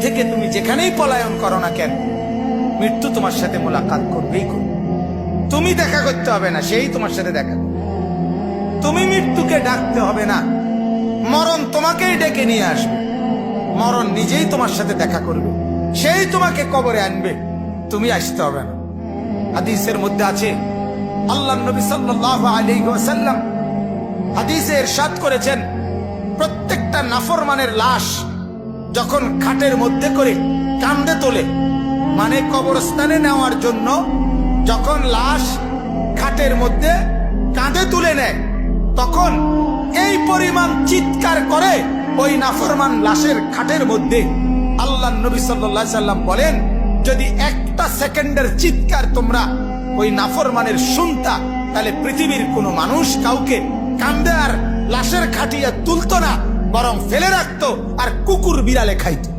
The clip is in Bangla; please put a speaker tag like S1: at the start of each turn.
S1: থেকে তুমি যেখানেই পলায়ন করো না কেন, মৃত্যু তোমার সাথে মোলাকাত করবেই করবে। তুমি দেখা করতে হবে না, সেই তোমার সাথে দেখা করবে। তুমি মৃত্যুকে ডাকতে হবে না, মরণ তোমাকেই ডেকে নিয়ে আসবে। মরণ নিজেই তোমার সাথে দেখা করবে, সেই তোমাকে কবরে আনবে, তুমি আসতে হবে না। হাদিসের মধ্যে আছে, আল্লাহর নবী সাল্লাল্লাহু আলাইহি ওয়াসাল্লাম হাদিসে ইরশাদ করেছেন, প্রত্যেকটা নাফরমানের লাশ যখন খাটের মধ্যে করে কাঁধে তোলে, মানে কবরস্থানে নেওয়ার জন্য যখন লাশ খাটের মধ্যে কাঁধে তুলে নেয়, তখন এই পরিমাণ চিৎকার করে ওই নাফরমান লাশের খাটের মধ্যে। আল্লাহর নবী সাল্লাল্লাহু আলাইহি সাল্লাম বলেন, যদি একটা সেকেন্ডের চিৎকার তোমরা ওই নাফরমানের শুনতা, তাহলে পৃথিবীর কোনো মানুষ কাউকে কাঁধে আর লাশের খাটিয়া তুলতো না, বরং ফেলে রাখতো আর কুকুর বিড়ালে খাইতো।